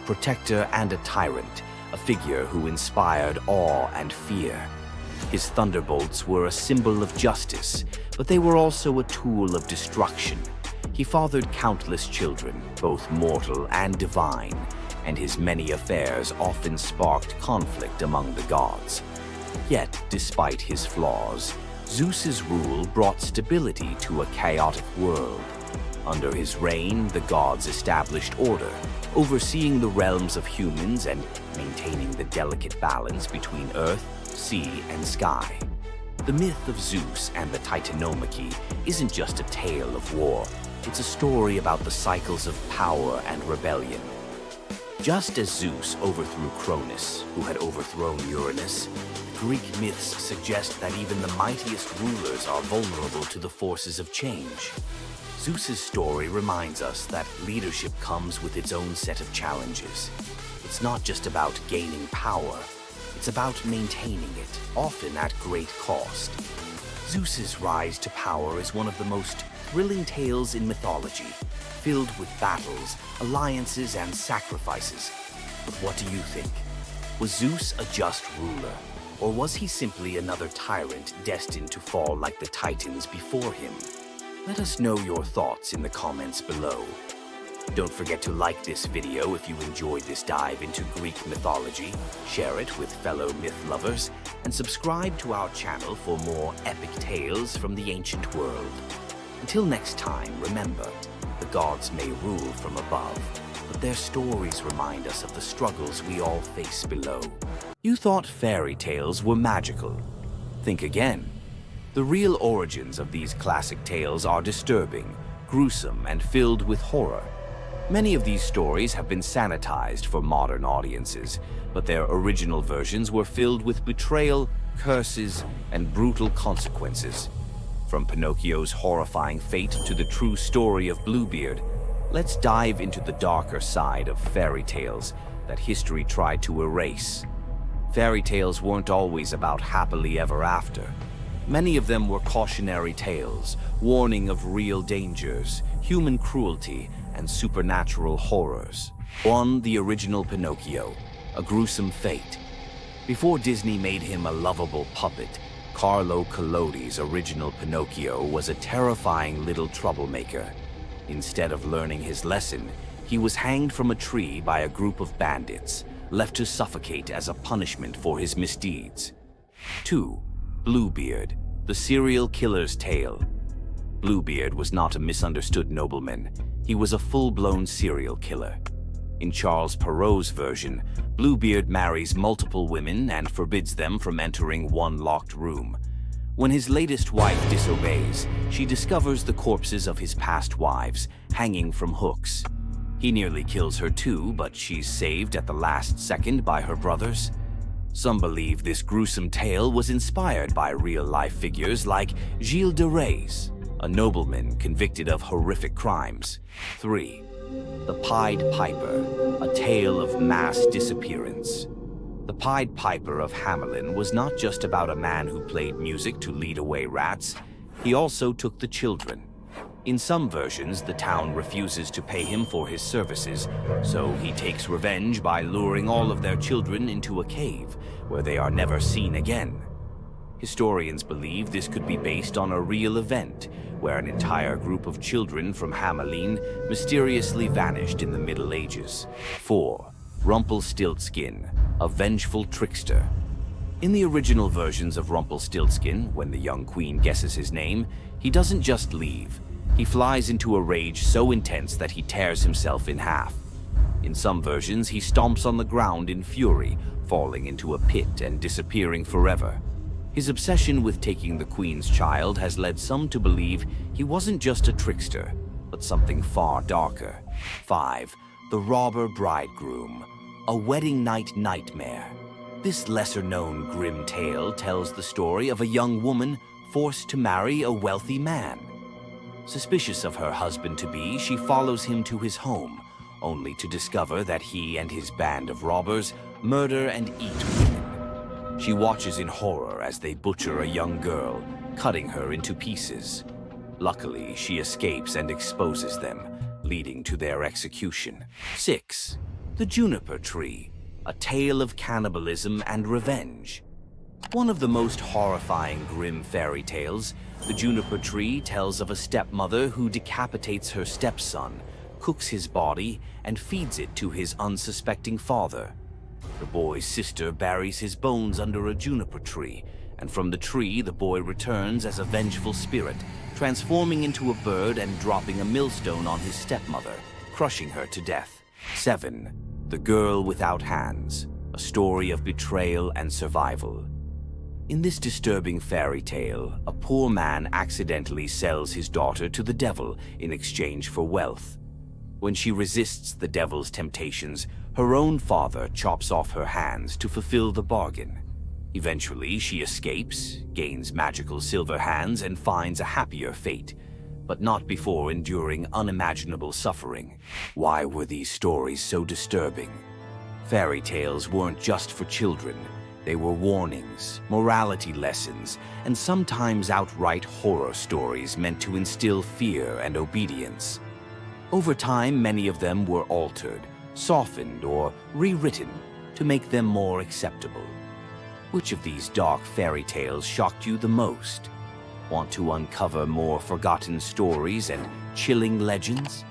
protector and a tyrant, a figure who inspired awe and fear. His thunderbolts were a symbol of justice, but they were also a tool of destruction. He fathered countless children, both mortal and divine, and his many affairs often sparked conflict among the gods. Yet, despite his flaws, Zeus's rule brought stability to a chaotic world. Under his reign, the gods established order, overseeing the realms of humans and maintaining the delicate balance between earth, sea, and sky. The myth of Zeus and the Titanomachy isn't just a tale of war. It's a story about the cycles of power and rebellion. Just as Zeus overthrew Cronus, who had overthrown Uranus, Greek myths suggest that even the mightiest rulers are vulnerable to the forces of change. Zeus's story reminds us that leadership comes with its own set of challenges. It's not just about gaining power, it's about maintaining it, often at great cost. Zeus's rise to power is one of the most thrilling tales in mythology, filled with battles, alliances, and sacrifices. But what do you think? Was Zeus a just ruler, or was he simply another tyrant destined to fall like the Titans before him? Let us know your thoughts in the comments below. Don't forget to like this video if you enjoyed this dive into Greek mythology, share it with fellow myth lovers, and subscribe to our channel for more epic tales from the ancient world. Until next time, remember, the gods may rule from above, but their stories remind us of the struggles we all face below. You thought fairy tales were magical. Think again. The real origins of these classic tales are disturbing, gruesome, and filled with horror. Many of these stories have been sanitized for modern audiences, but their original versions were filled with betrayal, curses, and brutal consequences. From Pinocchio's horrifying fate to the true story of Bluebeard, let's dive into the darker side of fairy tales that history tried to erase. Fairy tales weren't always about happily ever after. Many of them were cautionary tales, warning of real dangers, human cruelty, and supernatural horrors. 1. The original Pinocchio, a gruesome fate. Before Disney made him a lovable puppet, Carlo Collodi's original Pinocchio was a terrifying little troublemaker. Instead of learning his lesson, he was hanged from a tree by a group of bandits, left to suffocate as a punishment for his misdeeds. 2. Bluebeard, the serial killer's tale. Bluebeard was not a misunderstood nobleman. He was a full-blown serial killer. In Charles Perrault's version, Bluebeard marries multiple women and forbids them from entering one locked room. When his latest wife disobeys, she discovers the corpses of his past wives hanging from hooks. He nearly kills her too, but she's saved at the last second by her brothers. Some believe this gruesome tale was inspired by real-life figures like Gilles de Rais, a nobleman convicted of horrific crimes. 3. The Pied Piper, a tale of mass disappearance. The Pied Piper of Hamelin was not just about a man who played music to lead away rats. He also took the children. In some versions, the town refuses to pay him for his services, so he takes revenge by luring all of their children into a cave, where they are never seen again. Historians believe this could be based on a real event, where an entire group of children from Hamelin mysteriously vanished in the Middle Ages. 4. Rumpelstiltskin, a vengeful trickster. In the original versions of Rumpelstiltskin, when the young queen guesses his name, he doesn't just leave. He flies into a rage so intense that he tears himself in half. In some versions, he stomps on the ground in fury, falling into a pit and disappearing forever. His obsession with taking the queen's child has led some to believe he wasn't just a trickster, but something far darker. 5. The Robber Bridegroom, a wedding night nightmare. This lesser-known grim tale tells the story of a young woman forced to marry a wealthy man. Suspicious of her husband-to-be, she follows him to his home, only to discover that he and his band of robbers murder and eat women. She watches in horror as they butcher a young girl, cutting her into pieces. Luckily, she escapes and exposes them, leading to their execution. 6. The Juniper Tree, a tale of cannibalism and revenge. One of the most horrifying grim fairy tales, The Juniper Tree tells of a stepmother who decapitates her stepson, cooks his body, and feeds it to his unsuspecting father. The boy's sister buries his bones under a juniper tree, and from the tree the boy returns as a vengeful spirit, transforming into a bird and dropping a millstone on his stepmother, crushing her to death. 7. The Girl Without Hands, a story of betrayal and survival. In this disturbing fairy tale, a poor man accidentally sells his daughter to the devil in exchange for wealth. When she resists the devil's temptations, her own father chops off her hands to fulfill the bargain. Eventually, she escapes, gains magical silver hands, and finds a happier fate, but not before enduring unimaginable suffering. Why were these stories so disturbing? Fairy tales weren't just for children. They were warnings, morality lessons, and sometimes outright horror stories meant to instill fear and obedience. Over time, many of them were altered, softened, or rewritten to make them more acceptable. Which of these dark fairy tales shocked you the most? Want to uncover more forgotten stories and chilling legends?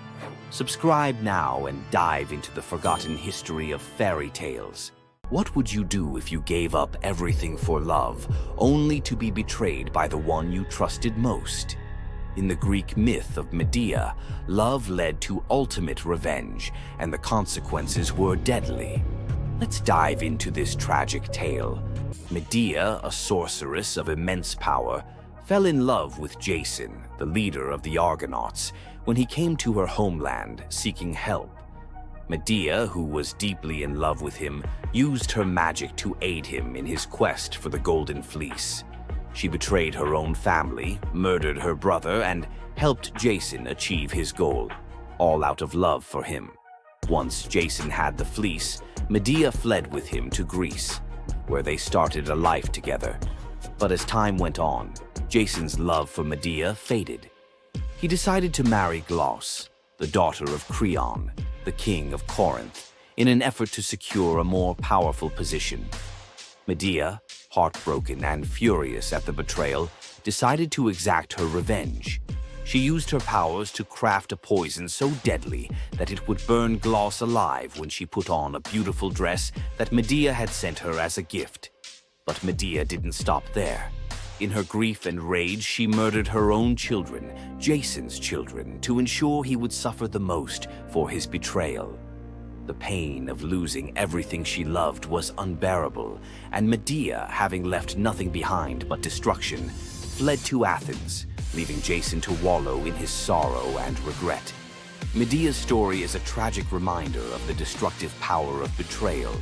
Subscribe now and dive into the forgotten history of fairy tales. What would you do if you gave up everything for love, only to be betrayed by the one you trusted most? In the Greek myth of Medea, love led to ultimate revenge, and the consequences were deadly. Let's dive into this tragic tale. Medea, a sorceress of immense power, fell in love with Jason, the leader of the Argonauts, when he came to her homeland seeking help. Medea, who was deeply in love with him, used her magic to aid him in his quest for the Golden Fleece. She betrayed her own family, murdered her brother, and helped Jason achieve his goal, all out of love for him. Once Jason had the fleece, Medea fled with him to Greece, where they started a life together. But as time went on, Jason's love for Medea faded. He decided to marry Glauce, the daughter of Creon, the king of Corinth, in an effort to secure a more powerful position. Medea, heartbroken and furious at the betrayal, decided to exact her revenge. She used her powers to craft a poison so deadly that it would burn Glauce alive when she put on a beautiful dress that Medea had sent her as a gift. But Medea didn't stop there. In her grief and rage, she murdered her own children, Jason's children, to ensure he would suffer the most for his betrayal. The pain of losing everything she loved was unbearable, and Medea, having left nothing behind but destruction, fled to Athens, leaving Jason to wallow in his sorrow and regret. Medea's story is a tragic reminder of the destructive power of betrayal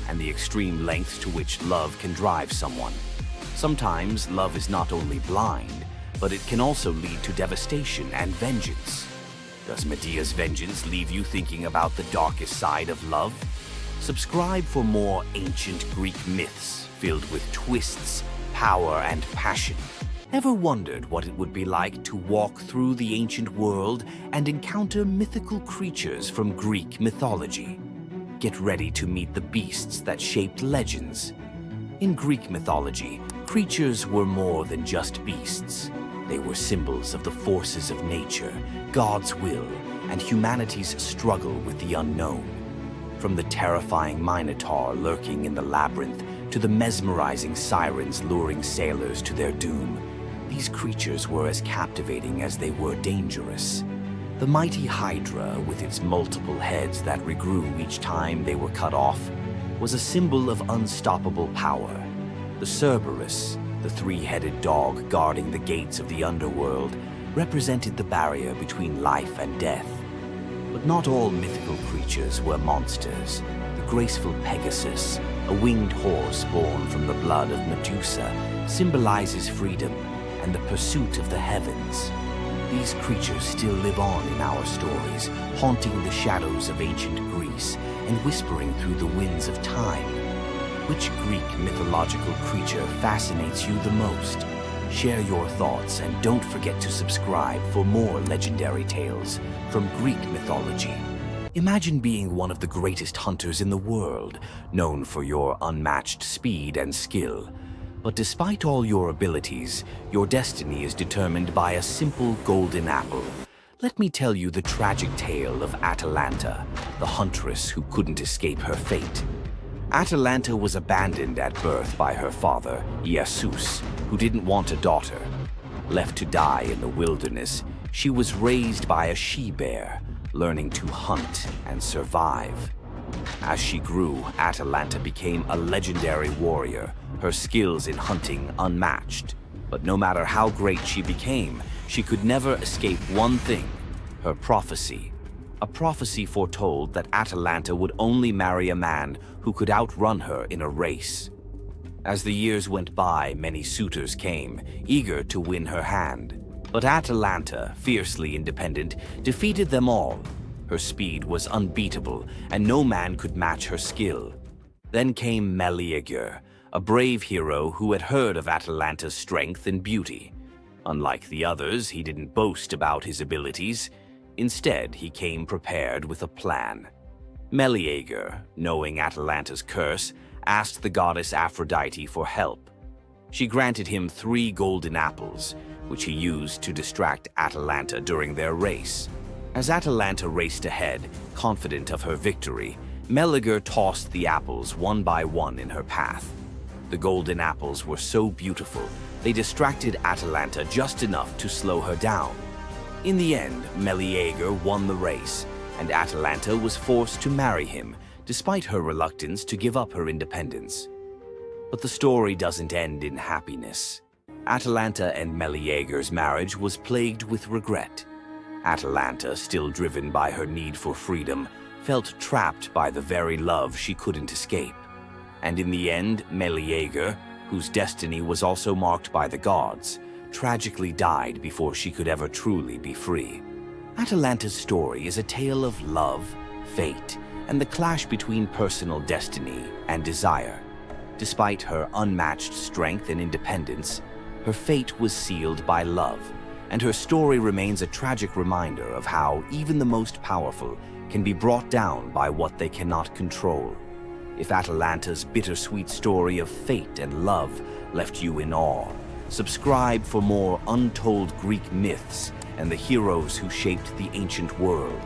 and the extreme lengths to which love can drive someone. Sometimes love is not only blind, but it can also lead to devastation and vengeance. Does Medea's vengeance leave you thinking about the darkest side of love? Subscribe for more ancient Greek myths filled with twists, power, and passion. Ever wondered what it would be like to walk through the ancient world and encounter mythical creatures from Greek mythology? Get ready to meet the beasts that shaped legends. In Greek mythology, creatures were more than just beasts. They were symbols of the forces of nature, God's will, and humanity's struggle with the unknown. From the terrifying Minotaur lurking in the labyrinth to the mesmerizing sirens luring sailors to their doom, these creatures were as captivating as they were dangerous. The mighty Hydra, with its multiple heads that regrew each time they were cut off, was a symbol of unstoppable power. The Cerberus, the three-headed dog guarding the gates of the underworld, represented the barrier between life and death. But not all mythical creatures were monsters. The graceful Pegasus, a winged horse born from the blood of Medusa, symbolizes freedom and the pursuit of the heavens. These creatures still live on in our stories, haunting the shadows of ancient Greece and whispering through the winds of time. Which Greek mythological creature fascinates you the most? Share your thoughts and don't forget to subscribe for more legendary tales from Greek mythology. Imagine being one of the greatest hunters in the world, known for your unmatched speed and skill. But despite all your abilities, your destiny is determined by a simple golden apple. Let me tell you the tragic tale of Atalanta, the huntress who couldn't escape her fate. Atalanta was abandoned at birth by her father, Zeus, who didn't want a daughter. Left to die in the wilderness, she was raised by a she-bear, learning to hunt and survive. As she grew, Atalanta became a legendary warrior, her skills in hunting unmatched. But no matter how great she became, she could never escape one thing: her prophecy. A prophecy foretold that Atalanta would only marry a man who could outrun her in a race. As the years went by, many suitors came, eager to win her hand. But Atalanta, fiercely independent, defeated them all. Her speed was unbeatable, and no man could match her skill. Then came Meleager, a brave hero who had heard of Atalanta's strength and beauty. Unlike the others, he didn't boast about his abilities. Instead, he came prepared with a plan. Meleager, knowing Atalanta's curse, asked the goddess Aphrodite for help. She granted him 3 golden apples, which he used to distract Atalanta during their race. As Atalanta raced ahead, confident of her victory, Meleager tossed the apples one by one in her path. The golden apples were so beautiful, they distracted Atalanta just enough to slow her down. In the end, Meleager won the race, and Atalanta was forced to marry him, despite her reluctance to give up her independence. But the story doesn't end in happiness. Atalanta and Meleager's marriage was plagued with regret. Atalanta, still driven by her need for freedom, felt trapped by the very love she couldn't escape. And in the end, Meleager, whose destiny was also marked by the gods, tragically died before she could ever truly be free. Atalanta's story is a tale of love, fate, and the clash between personal destiny and desire. Despite her unmatched strength and independence, her fate was sealed by love, and her story remains a tragic reminder of how even the most powerful can be brought down by what they cannot control. If Atalanta's bittersweet story of fate and love left you in awe, subscribe for more untold Greek myths and the heroes who shaped the ancient world.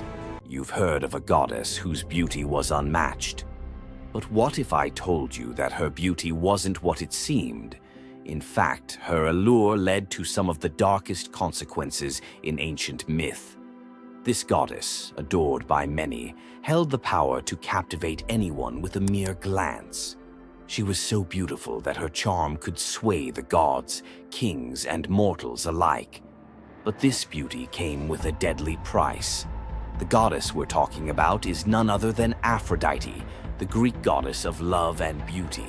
You've heard of a goddess whose beauty was unmatched. But what if I told you that her beauty wasn't what it seemed? In fact, her allure led to some of the darkest consequences in ancient myth. This goddess, adored by many, held the power to captivate anyone with a mere glance. She was so beautiful that her charm could sway the gods, kings, and mortals alike. But this beauty came with a deadly price. The goddess we're talking about is none other than Aphrodite, the Greek goddess of love and beauty.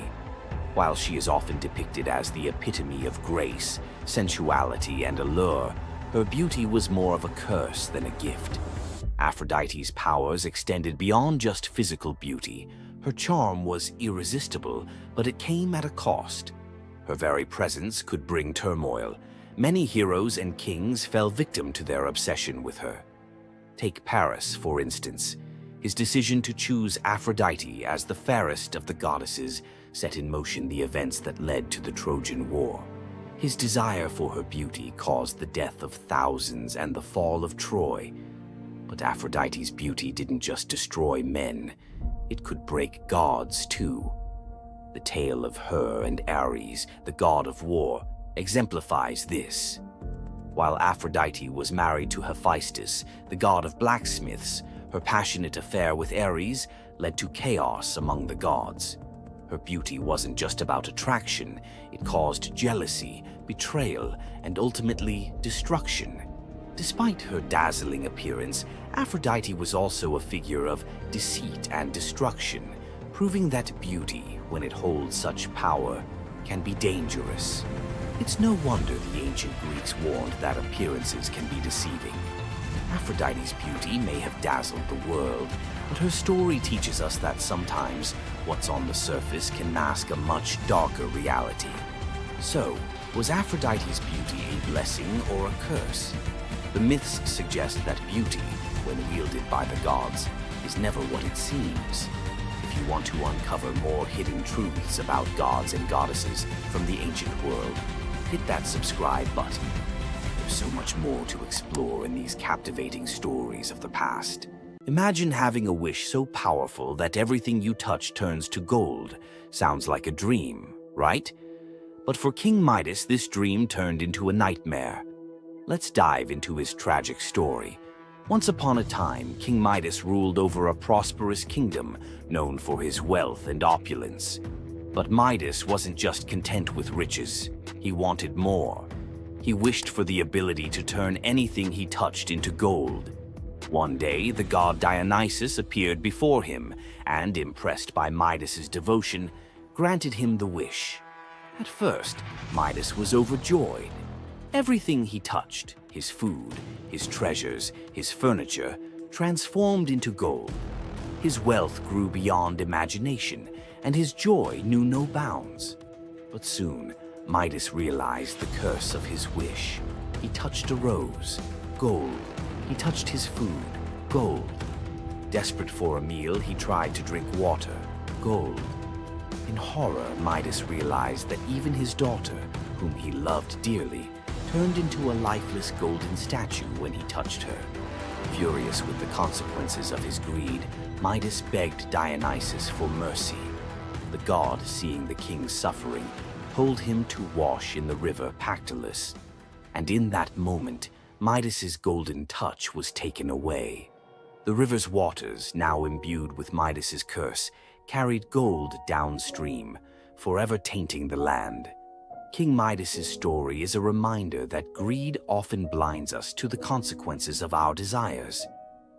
While she is often depicted as the epitome of grace, sensuality, and allure, her beauty was more of a curse than a gift. Aphrodite's powers extended beyond just physical beauty. Her charm was irresistible, but it came at a cost. Her very presence could bring turmoil. Many heroes and kings fell victim to their obsession with her. Take Paris, for instance. His decision to choose Aphrodite as the fairest of the goddesses set in motion the events that led to the Trojan War. His desire for her beauty caused the death of thousands and the fall of Troy. But Aphrodite's beauty didn't just destroy men, it could break gods too. The tale of her and Ares, the god of war, exemplifies this. While Aphrodite was married to Hephaestus, the god of blacksmiths, her passionate affair with Ares led to chaos among the gods. Her beauty wasn't just about attraction, it caused jealousy, betrayal, and ultimately destruction. Despite her dazzling appearance, Aphrodite was also a figure of deceit and destruction, proving that beauty, when it holds such power, can be dangerous. It's no wonder the ancient Greeks warned that appearances can be deceiving. Aphrodite's beauty may have dazzled the world, but her story teaches us that sometimes what's on the surface can mask a much darker reality. So, was Aphrodite's beauty a blessing or a curse? The myths suggest that beauty, when wielded by the gods, is never what it seems. If you want to uncover more hidden truths about gods and goddesses from the ancient world, hit that subscribe button. There's so much more to explore in these captivating stories of the past. Imagine having a wish so powerful that everything you touch turns to gold. Sounds like a dream, right? But for King Midas, this dream turned into a nightmare. Let's dive into his tragic story. Once upon a time, King Midas ruled over a prosperous kingdom known for his wealth and opulence. But Midas wasn't just content with riches. He wanted more. He wished for the ability to turn anything he touched into gold. One day, the god Dionysus appeared before him and, impressed by Midas's devotion, granted him the wish. At first, Midas was overjoyed. Everything he touched, his food, his treasures, his furniture, transformed into gold. His wealth grew beyond imagination, and his joy knew no bounds. But soon, Midas realized the curse of his wish. He touched a rose, gold. He touched his food, gold. Desperate for a meal, he tried to drink water, gold. In horror, Midas realized that even his daughter, whom he loved dearly, turned into a lifeless golden statue when he touched her. Furious with the consequences of his greed, Midas begged Dionysus for mercy. The god, seeing the king's suffering, told him to wash in the river Pactolus. And in that moment, Midas's golden touch was taken away. The river's waters, now imbued with Midas's curse, carried gold downstream, forever tainting the land. King Midas's story is a reminder that greed often blinds us to the consequences of our desires.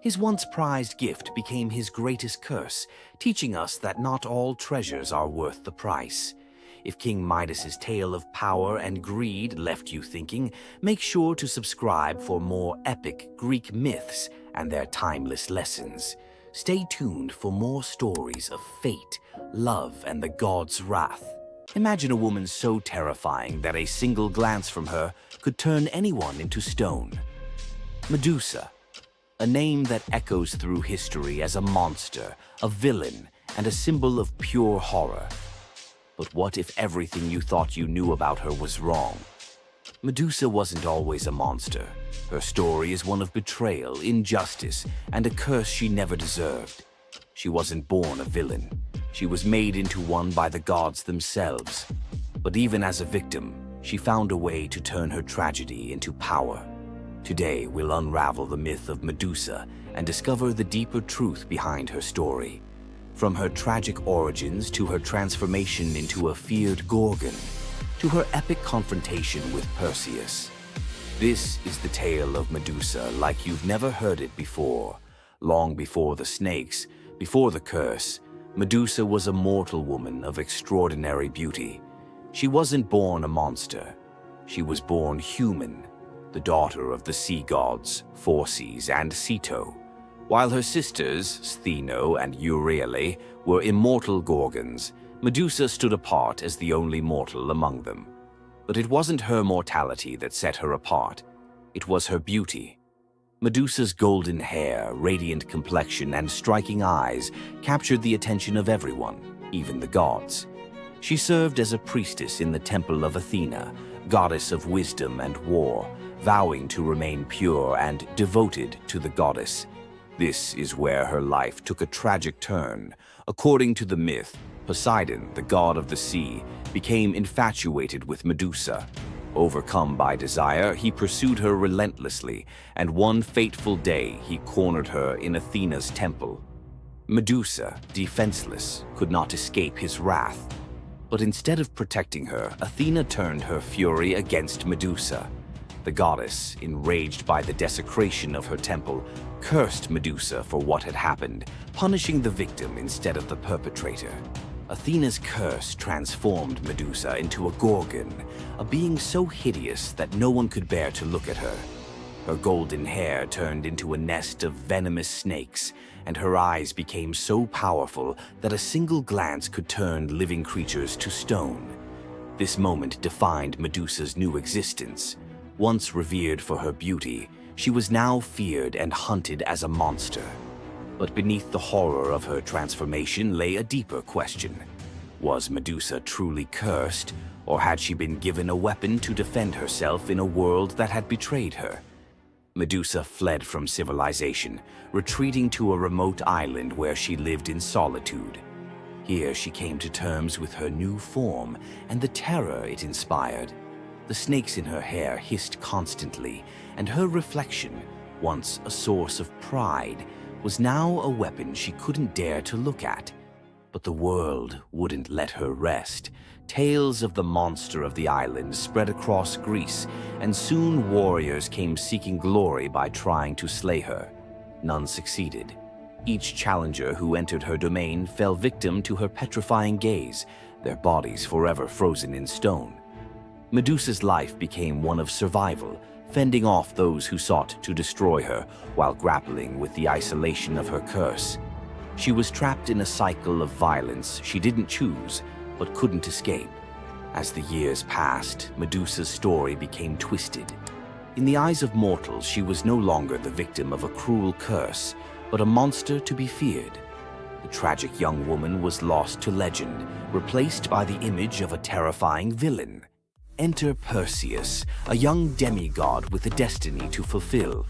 His once prized gift became his greatest curse, teaching us that not all treasures are worth the price. If King Midas's tale of power and greed left you thinking, make sure to subscribe for more epic Greek myths and their timeless lessons. Stay tuned for more stories of fate, love, and the god's wrath. Imagine a woman so terrifying that a single glance from her could turn anyone into stone. Medusa, a name that echoes through history as a monster, a villain, and a symbol of pure horror. But what if everything you thought you knew about her was wrong? Medusa wasn't always a monster. Her story is one of betrayal, injustice, and a curse she never deserved. She wasn't born a villain. She was made into one by the gods themselves. But even as a victim, she found a way to turn her tragedy into power. Today, we'll unravel the myth of Medusa and discover the deeper truth behind her story. From her tragic origins to her transformation into a feared Gorgon, to her epic confrontation with Perseus. This is the tale of Medusa like you've never heard it before. Long before the snakes, before the curse, Medusa was a mortal woman of extraordinary beauty. She wasn't born a monster. She was born human, the daughter of the sea gods, Phorcys and Ceto. While her sisters, Stheno and Euryale, were immortal Gorgons, Medusa stood apart as the only mortal among them. But it wasn't her mortality that set her apart. It was her beauty. Medusa's golden hair, radiant complexion, and striking eyes captured the attention of everyone, even the gods. She served as a priestess in the temple of Athena, goddess of wisdom and war, vowing to remain pure and devoted to the goddess. This is where her life took a tragic turn. According to the myth, Poseidon, the god of the sea, became infatuated with Medusa. Overcome by desire, he pursued her relentlessly, and one fateful day he cornered her in Athena's temple. Medusa, defenseless, could not escape his wrath. But instead of protecting her, Athena turned her fury against Medusa. The goddess, enraged by the desecration of her temple, cursed Medusa for what had happened, punishing the victim instead of the perpetrator. Athena's curse transformed Medusa into a Gorgon, a being so hideous that no one could bear to look at her. Her golden hair turned into a nest of venomous snakes, and her eyes became so powerful that a single glance could turn living creatures to stone. This moment defined Medusa's new existence. Once revered for her beauty, she was now feared and hunted as a monster. But beneath the horror of her transformation lay a deeper question. Was Medusa truly cursed, or had she been given a weapon to defend herself in a world that had betrayed her? Medusa fled from civilization, retreating to a remote island where she lived in solitude. Here she came to terms with her new form and the terror it inspired. The snakes in her hair hissed constantly, and her reflection, once a source of pride, was now a weapon she couldn't dare to look at. But the world wouldn't let her rest. Tales of the monster of the island spread across Greece, and soon warriors came seeking glory by trying to slay her. None succeeded. Each challenger who entered her domain fell victim to her petrifying gaze, their bodies forever frozen in stone. Medusa's life became one of survival, fending off those who sought to destroy her while grappling with the isolation of her curse. She was trapped in a cycle of violence she didn't choose, but couldn't escape. As the years passed, Medusa's story became twisted. In the eyes of mortals, she was no longer the victim of a cruel curse, but a monster to be feared. The tragic young woman was lost to legend, replaced by the image of a terrifying villain. Enter Perseus, a young demigod with a destiny to fulfill.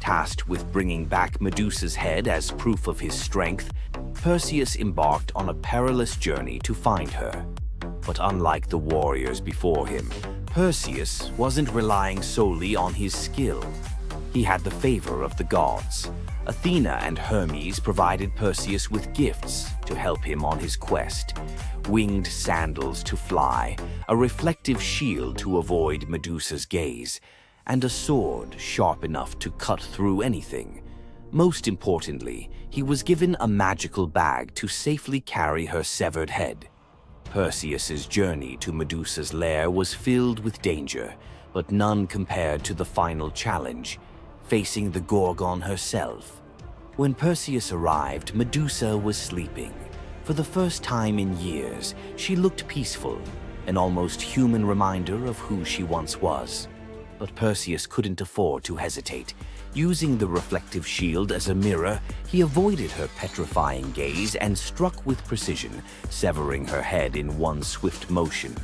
Tasked with bringing back Medusa's head as proof of his strength, Perseus embarked on a perilous journey to find her. But unlike the warriors before him, Perseus wasn't relying solely on his skill. He had the favor of the gods. Athena and Hermes provided Perseus with gifts to help him on his quest. Winged sandals to fly, a reflective shield to avoid Medusa's gaze, and a sword sharp enough to cut through anything. Most importantly, he was given a magical bag to safely carry her severed head. Perseus's journey to Medusa's lair was filled with danger, but none compared to the final challenge, facing the Gorgon herself. When Perseus arrived, Medusa was sleeping. For the first time in years, she looked peaceful, an almost human reminder of who she once was. But Perseus couldn't afford to hesitate. Using the reflective shield as a mirror, he avoided her petrifying gaze and struck with precision, severing her head in one swift motion.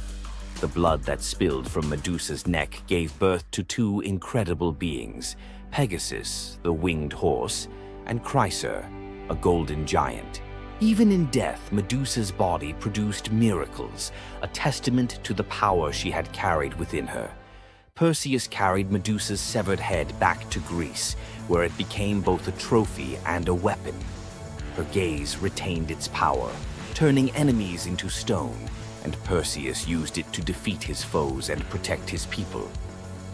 The blood that spilled from Medusa's neck gave birth to two incredible beings, Pegasus, the winged horse, and Chryser, a golden giant. Even in death, Medusa's body produced miracles, a testament to the power she had carried within her. Perseus carried Medusa's severed head back to Greece, where it became both a trophy and a weapon. Her gaze retained its power, turning enemies into stone, and Perseus used it to defeat his foes and protect his people.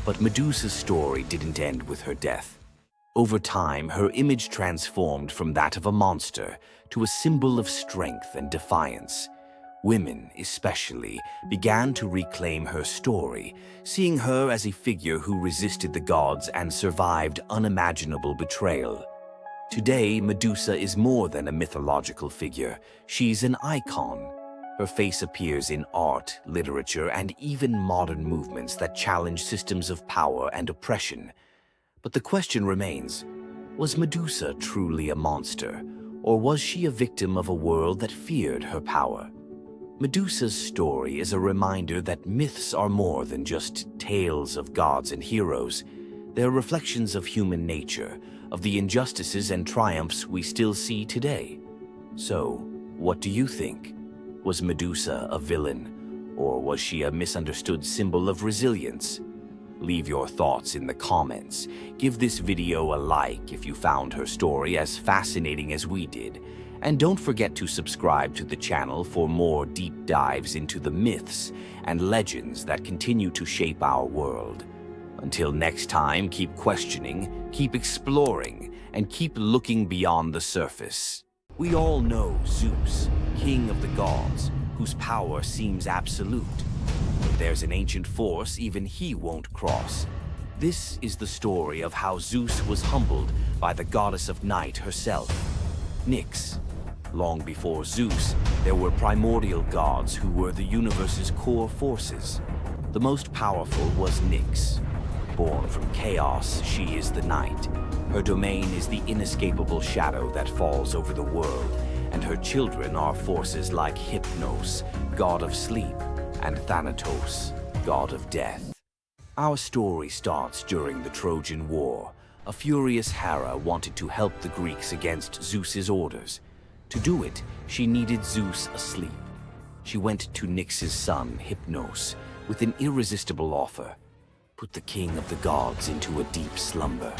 But Medusa's story didn't end with her death. Over time, her image transformed from that of a monster to a symbol of strength and defiance. Women, especially, began to reclaim her story, seeing her as a figure who resisted the gods and survived unimaginable betrayal. Today, Medusa is more than a mythological figure. She's an icon. Her face appears in art, literature, and even modern movements that challenge systems of power and oppression. But the question remains, was Medusa truly a monster, or was she a victim of a world that feared her power? Medusa's story is a reminder that myths are more than just tales of gods and heroes. They're reflections of human nature, of the injustices and triumphs we still see today. So, what do you think? Was Medusa a villain, or was she a misunderstood symbol of resilience? Leave your thoughts in the comments. Give this video a like if you found her story as fascinating as we did. And don't forget to subscribe to the channel for more deep dives into the myths and legends that continue to shape our world. Until next time, keep questioning, keep exploring, and keep looking beyond the surface. We all know Zeus, king of the gods, whose power seems absolute. But there's an ancient force even he won't cross. This is the story of how Zeus was humbled by the goddess of night herself, Nyx. Long before Zeus, there were primordial gods who were the universe's core forces. The most powerful was Nyx. Born from chaos, she is the night. Her domain is the inescapable shadow that falls over the world, and her children are forces like Hypnos, god of sleep, and Thanatos, god of death. Our story starts during the Trojan War. A furious Hera wanted to help the Greeks against Zeus's orders. To do it, she needed Zeus asleep. She went to Nyx's son, Hypnos, with an irresistible offer: put the king of the gods into a deep slumber.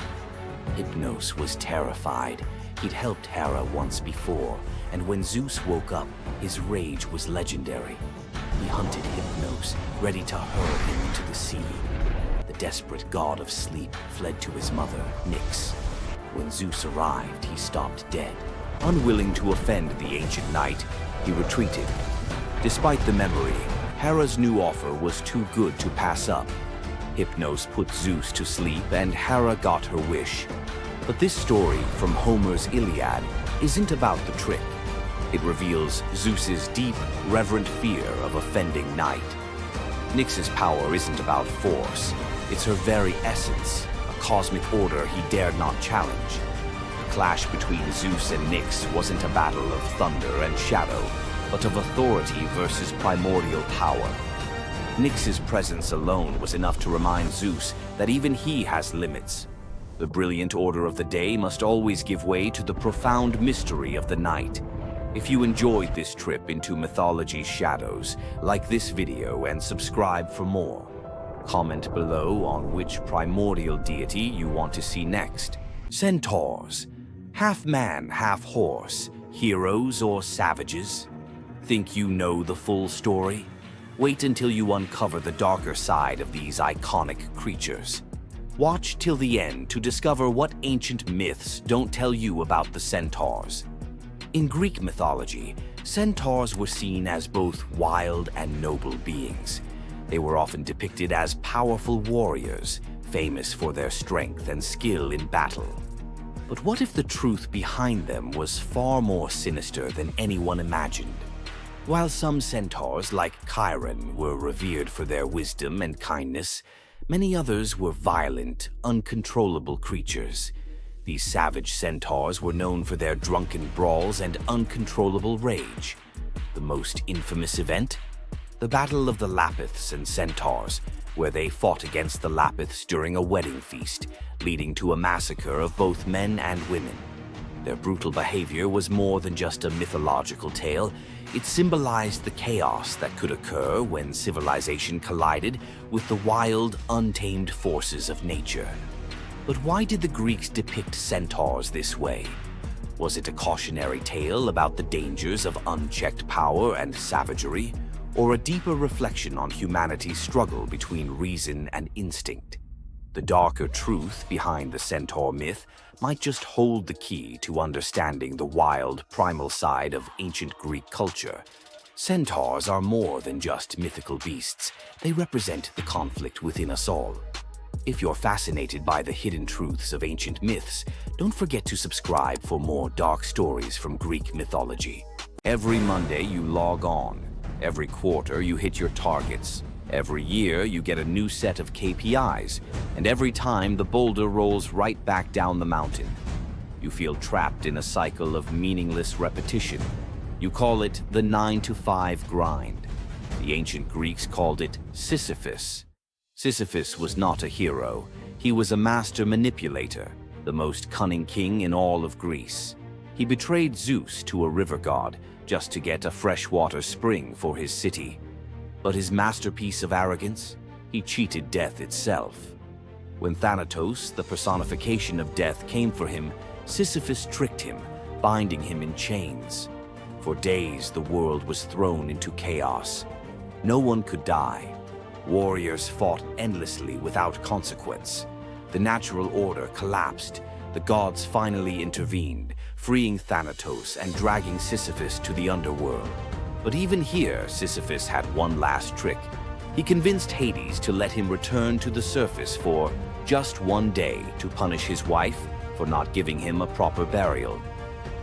Hypnos was terrified. He'd helped Hera once before, and when Zeus woke up, his rage was legendary. He hunted Hypnos, ready to hurl him into the sea. The desperate god of sleep fled to his mother, Nyx. When Zeus arrived, he stopped dead. Unwilling to offend the ancient knight, he retreated. Despite the memory, Hera's new offer was too good to pass up. Hypnos put Zeus to sleep, and Hera got her wish. But this story from Homer's Iliad isn't about the trick. It reveals Zeus's deep, reverent fear of offending Night. Nyx's power isn't about force. It's her very essence, a cosmic order he dared not challenge. The clash between Zeus and Nyx wasn't a battle of thunder and shadow, but of authority versus primordial power. Nyx's presence alone was enough to remind Zeus that even he has limits. The brilliant order of the day must always give way to the profound mystery of the night. If you enjoyed this trip into mythology's shadows, like this video and subscribe for more. Comment below on which primordial deity you want to see next. Centaurs. Half man, half horse. Heroes or savages? Think you know the full story? Wait until you uncover the darker side of these iconic creatures. Watch till the end to discover what ancient myths don't tell you about the centaurs. In Greek mythology, centaurs were seen as both wild and noble beings. They were often depicted as powerful warriors, famous for their strength and skill in battle. But what if the truth behind them was far more sinister than anyone imagined? While some centaurs, like Chiron, were revered for their wisdom and kindness, many others were violent, uncontrollable creatures. These savage centaurs were known for their drunken brawls and uncontrollable rage. The most infamous event? The Battle of the Lapiths and Centaurs, where they fought against the Lapiths during a wedding feast, leading to a massacre of both men and women. Their brutal behavior was more than just a mythological tale. It symbolized the chaos that could occur when civilization collided with the wild, untamed forces of nature. But why did the Greeks depict centaurs this way? Was it a cautionary tale about the dangers of unchecked power and savagery, or a deeper reflection on humanity's struggle between reason and instinct? The darker truth behind the centaur myth might just hold the key to understanding the wild, primal side of ancient Greek culture. Centaurs are more than just mythical beasts. They represent the conflict within us all. If you're fascinated by the hidden truths of ancient myths, don't forget to subscribe for more dark stories from Greek mythology. Every Monday you log on. Every quarter you hit your targets. Every year you get a new set of KPIs, and every time the boulder rolls right back down the mountain. You feel trapped in a cycle of meaningless repetition. You call it the 9-to-5 grind. The ancient Greeks called it Sisyphus. Sisyphus was not a hero. He was a master manipulator, the most cunning king in all of Greece. He betrayed Zeus to a river god just to get a freshwater spring for his city. But his masterpiece of arrogance? He cheated death itself. When Thanatos, the personification of death, came for him, Sisyphus tricked him, binding him in chains. For days, the world was thrown into chaos. No one could die. Warriors fought endlessly without consequence. The natural order collapsed. The gods finally intervened, freeing Thanatos and dragging Sisyphus to the underworld. But even here, Sisyphus had one last trick. He convinced Hades to let him return to the surface for just one day to punish his wife for not giving him a proper burial.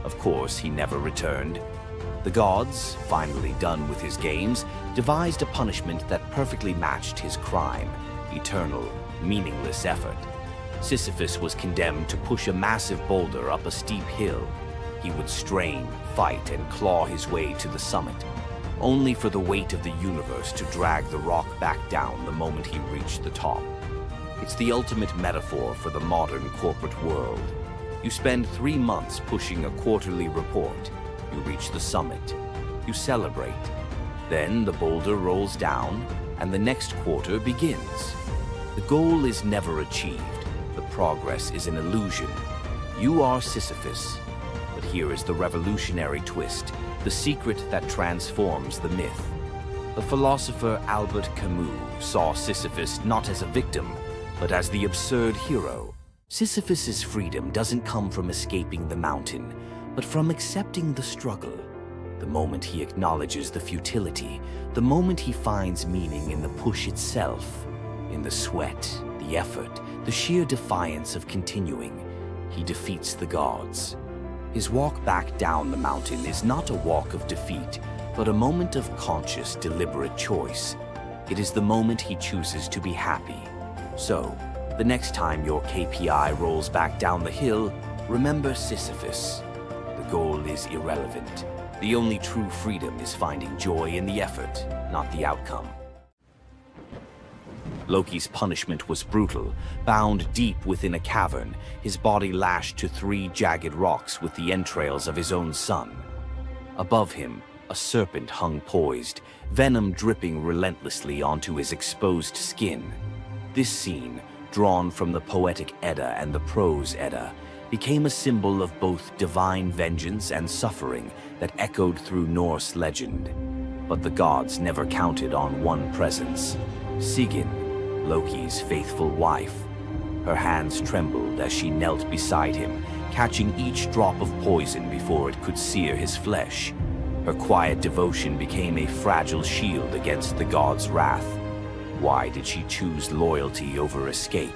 Of course, he never returned. The gods, finally done with his games, devised a punishment that perfectly matched his crime: eternal, meaningless effort. Sisyphus was condemned to push a massive boulder up a steep hill. He would strain, fight, and claw his way to the summit, only for the weight of the universe to drag the rock back down the moment he reached the top. It's the ultimate metaphor for the modern corporate world. You spend 3 months pushing a quarterly report. You reach the summit. You celebrate. Then the boulder rolls down, and the next quarter begins. The goal is never achieved. The progress is an illusion. You are Sisyphus. But here is the revolutionary twist, the secret that transforms the myth. The philosopher Albert Camus saw Sisyphus not as a victim, but as the absurd hero. Sisyphus's freedom doesn't come from escaping the mountain, but from accepting the struggle. The moment he acknowledges the futility, the moment he finds meaning in the push itself, in the sweat, the effort, the sheer defiance of continuing, he defeats the gods. His walk back down the mountain is not a walk of defeat, but a moment of conscious, deliberate choice. It is the moment he chooses to be happy. So, the next time your KPI rolls back down the hill, remember Sisyphus. The goal is irrelevant. The only true freedom is finding joy in the effort, not the outcome. Loki's punishment was brutal. Bound deep within a cavern, his body lashed to 3 jagged rocks with the entrails of his own son. Above him, a serpent hung poised, venom dripping relentlessly onto his exposed skin. This scene, drawn from the poetic Edda and the prose Edda, became a symbol of both divine vengeance and suffering that echoed through Norse legend. But the gods never counted on one presence: Sigyn, Loki's faithful wife. Her hands trembled as she knelt beside him, catching each drop of poison before it could sear his flesh. Her quiet devotion became a fragile shield against the gods' wrath. Why did she choose loyalty over escape?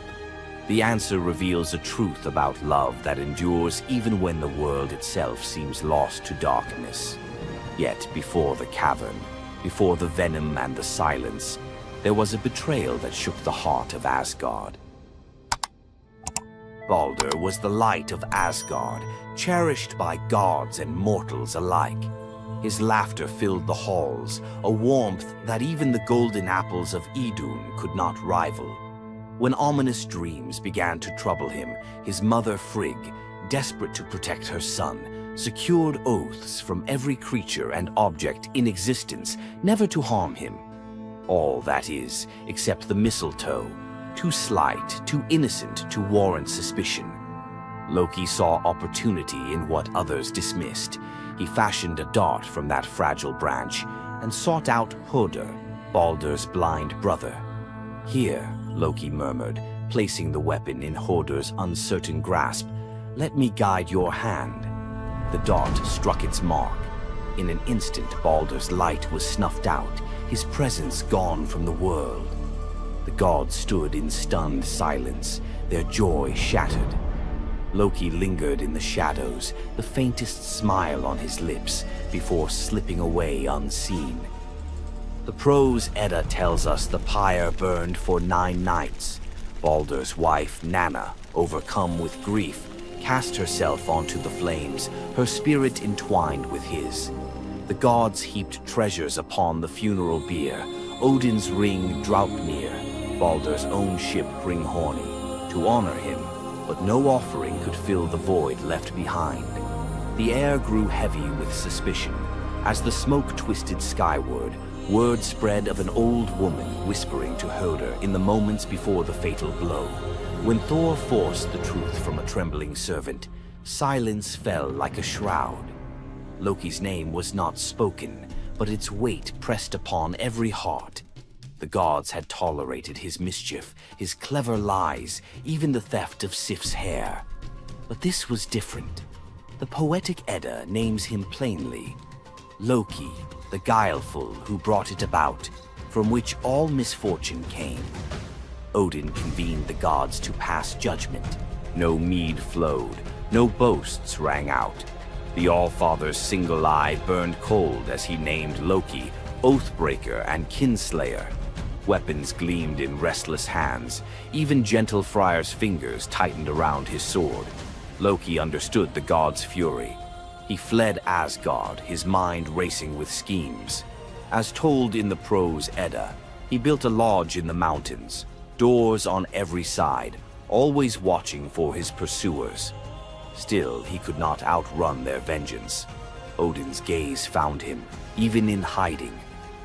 The answer reveals a truth about love that endures even when the world itself seems lost to darkness. Yet before the cavern, before the venom and the silence, there was a betrayal that shook the heart of Asgard. Balder was the light of Asgard, cherished by gods and mortals alike. His laughter filled the halls, a warmth that even the golden apples of Idun could not rival. When ominous dreams began to trouble him, his mother Frigg, desperate to protect her son, secured oaths from every creature and object in existence never to harm him. All, that is, except the mistletoe, too slight, too innocent to warrant suspicion. Loki saw opportunity in what others dismissed. He fashioned a dart from that fragile branch and sought out Hoder, Balder's blind brother. "Here," Loki murmured, placing the weapon in Hoder's uncertain grasp, "let me guide your hand." The dart struck its mark. In an instant, Balder's light was snuffed out, his presence gone from the world. The gods stood in stunned silence, their joy shattered. Loki lingered in the shadows, the faintest smile on his lips, before slipping away unseen. The prose Edda tells us the pyre burned for 9 nights. Balder's wife, Nanna, overcome with grief, cast herself onto the flames, her spirit entwined with his. The gods heaped treasures upon the funeral bier, Odin's ring Draupnir, Balder's own ship Hringhorni, to honor him, but no offering could fill the void left behind. The air grew heavy with suspicion. As the smoke twisted skyward, word spread of an old woman whispering to Hoder in the moments before the fatal blow. When Thor forced the truth from a trembling servant, silence fell like a shroud. Loki's name was not spoken, but its weight pressed upon every heart. The gods had tolerated his mischief, his clever lies, even the theft of Sif's hair. But this was different. The poetic Edda names him plainly: Loki, the guileful who brought it about, from which all misfortune came. Odin convened the gods to pass judgment. No mead flowed, no boasts rang out. The All-Father's single eye burned cold as he named Loki Oathbreaker and Kinslayer. Weapons gleamed in restless hands. Even gentle Friar's fingers tightened around his sword. Loki understood the god's fury. He fled Asgard, his mind racing with schemes. As told in the prose Edda, he built a lodge in the mountains, doors on every side, always watching for his pursuers. Still, he could not outrun their vengeance. Odin's gaze found him, even in hiding.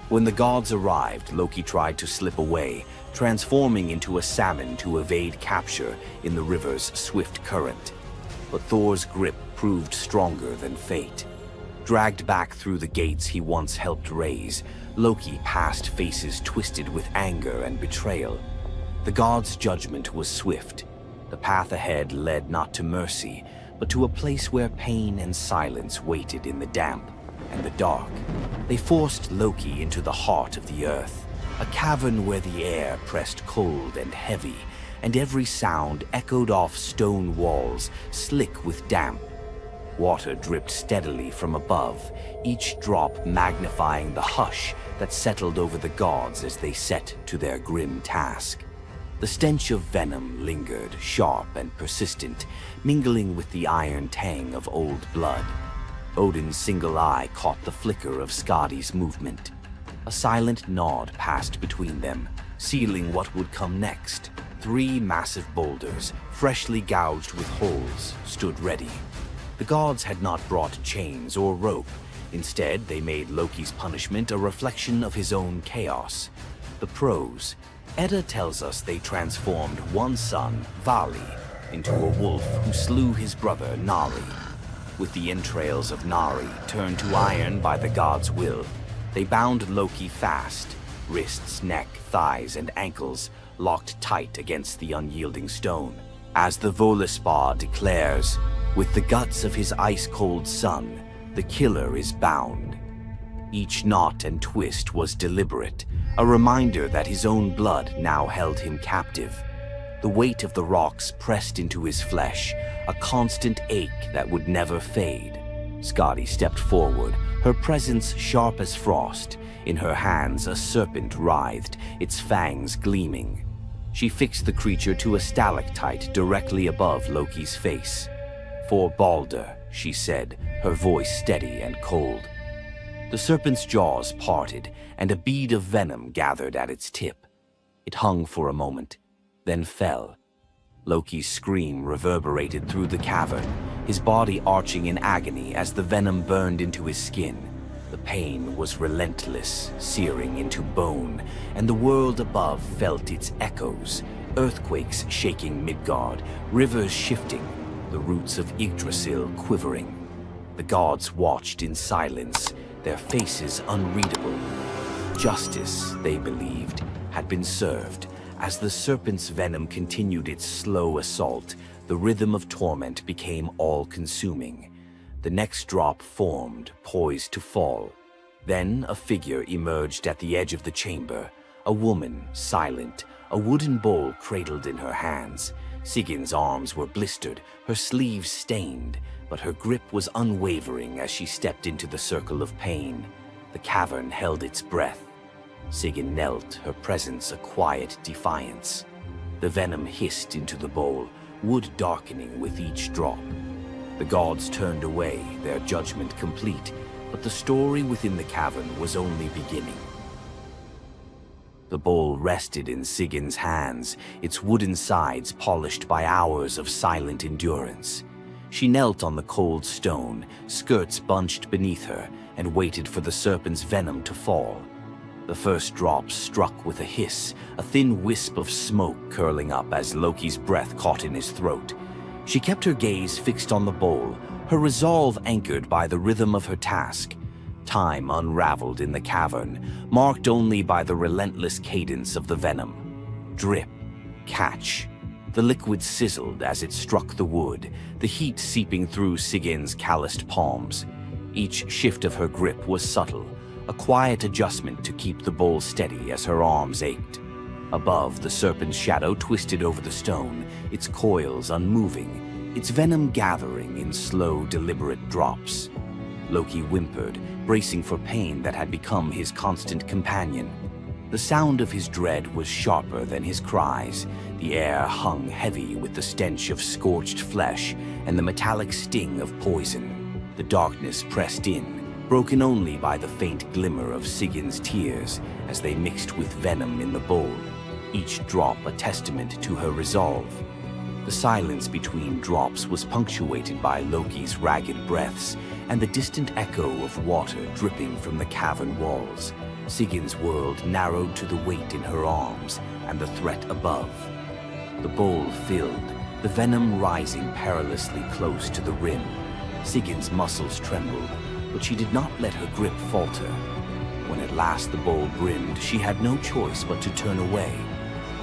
When the gods arrived, Loki tried to slip away, transforming into a salmon to evade capture in the river's swift current. But Thor's grip proved stronger than fate. Dragged back through the gates he once helped raise, Loki passed faces twisted with anger and betrayal. The god's judgment was swift. The path ahead led not to mercy, but to a place where pain and silence waited in the damp and the dark. They forced Loki into the heart of the earth, a cavern where the air pressed cold and heavy, and every sound echoed off stone walls, slick with damp. Water dripped steadily from above, each drop magnifying the hush that settled over the gods as they set to their grim task. The stench of venom lingered, sharp and persistent, mingling with the iron tang of old blood. Odin's single eye caught the flicker of Skadi's movement. A silent nod passed between them, sealing what would come next. 3 massive boulders, freshly gouged with holes, stood ready. The gods had not brought chains or rope. Instead, they made Loki's punishment a reflection of his own chaos. The prose. Edda tells us they transformed one son, Vali, into a wolf who slew his brother, Nari. With the entrails of Nari turned to iron by the god's will, they bound Loki fast, wrists, neck, thighs, and ankles locked tight against the unyielding stone. As the Völuspá declares, with the guts of his ice-cold son, the killer is bound. Each knot and twist was deliberate, a reminder that his own blood now held him captive. The weight of the rocks pressed into his flesh, a constant ache that would never fade. Skadi stepped forward, her presence sharp as frost. In her hands a serpent writhed, its fangs gleaming. She fixed the creature to a stalactite directly above Loki's face. "For Balder," she said, her voice steady and cold. The serpent's jaws parted, and a bead of venom gathered at its tip. It hung for a moment, then fell. Loki's scream reverberated through the cavern, his body arching in agony as the venom burned into his skin. The pain was relentless, searing into bone, and the world above felt its echoes, earthquakes shaking Midgard, rivers shifting, the roots of Yggdrasil quivering. The gods watched in silence, their faces unreadable. Justice, they believed, had been served. As the serpent's venom continued its slow assault, the rhythm of torment became all-consuming. The next drop formed, poised to fall. Then a figure emerged at the edge of the chamber, a woman, silent, a wooden bowl cradled in her hands. Sigin's arms were blistered, her sleeves stained, but her grip was unwavering as she stepped into the circle of pain. The cavern held its breath. Sigyn knelt, her presence a quiet defiance. The venom hissed into the bowl, wood darkening with each drop. The gods turned away, their judgment complete, but the story within the cavern was only beginning. The bowl rested in Sigyn's hands, its wooden sides polished by hours of silent endurance. She knelt on the cold stone, skirts bunched beneath her, and waited for the serpent's venom to fall. The first drop struck with a hiss, a thin wisp of smoke curling up as Loki's breath caught in his throat. She kept her gaze fixed on the bowl, her resolve anchored by the rhythm of her task. Time unraveled in the cavern, marked only by the relentless cadence of the venom. Drip, catch. The liquid sizzled as it struck the wood, the heat seeping through Sigyn's calloused palms. Each shift of her grip was subtle, a quiet adjustment to keep the bowl steady as her arms ached. Above, the serpent's shadow twisted over the stone, its coils unmoving, its venom gathering in slow, deliberate drops. Loki whimpered, bracing for pain that had become his constant companion. The sound of his dread was sharper than his cries. The air hung heavy with the stench of scorched flesh and the metallic sting of poison. The darkness pressed in, broken only by the faint glimmer of Sigin's tears as they mixed with venom in the bowl, each drop a testament to her resolve. The silence between drops was punctuated by Loki's ragged breaths and the distant echo of water dripping from the cavern walls. Sigin's world narrowed to the weight in her arms and the threat above. The bowl filled, the venom rising perilously close to the rim. Sigin's muscles trembled, but she did not let her grip falter. When at last the bowl brimmed, she had no choice but to turn away.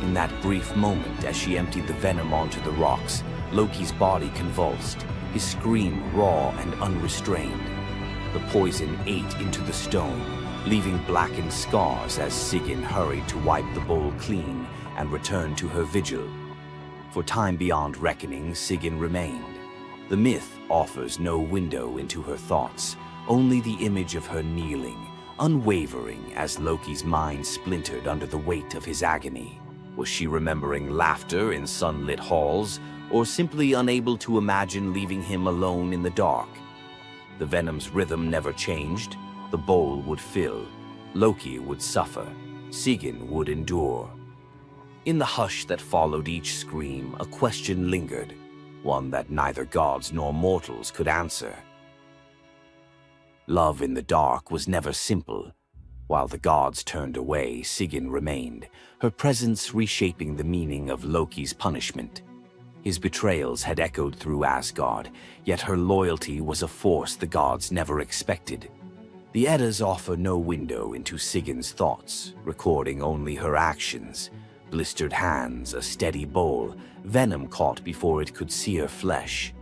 In that brief moment, as she emptied the venom onto the rocks, Loki's body convulsed, his scream raw and unrestrained. The poison ate into the stone, leaving blackened scars as Sigyn hurried to wipe the bowl clean and return to her vigil. For time beyond reckoning, Sigyn remained. The myth offers no window into her thoughts, only the image of her kneeling, unwavering as Loki's mind splintered under the weight of his agony. Was she remembering laughter in sunlit halls, or simply unable to imagine leaving him alone in the dark? The venom's rhythm never changed. The bowl would fill. Loki would suffer. Sigyn would endure. In the hush that followed each scream, a question lingered, one that neither gods nor mortals could answer. Love in the dark was never simple. While the gods turned away, Sigyn remained, her presence reshaping the meaning of Loki's punishment. His betrayals had echoed through Asgard, yet her loyalty was a force the gods never expected. The Eddas offer no window into Sigyn's thoughts, recording only her actions. Blistered hands, a steady bowl, venom caught before it could sear flesh.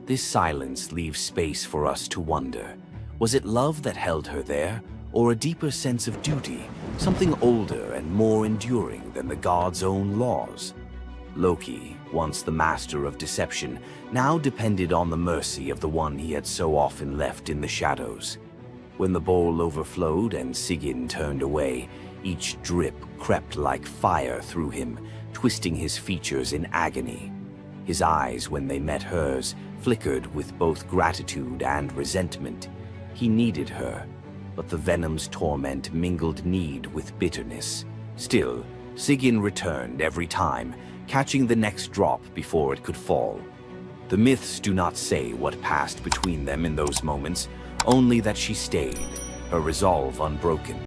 This silence leaves space for us to wonder. Was it love that held her there, or a deeper sense of duty, something older and more enduring than the gods' own laws? Loki, once the master of deception, now depended on the mercy of the one he had so often left in the shadows. When the bowl overflowed and Sigyn turned away, each drip crept like fire through him, twisting his features in agony. His eyes, when they met hers, flickered with both gratitude and resentment. He needed her, but the venom's torment mingled need with bitterness. Still, Sigyn returned every time, catching the next drop before it could fall. The myths do not say what passed between them in those moments, only that she stayed, her resolve unbroken.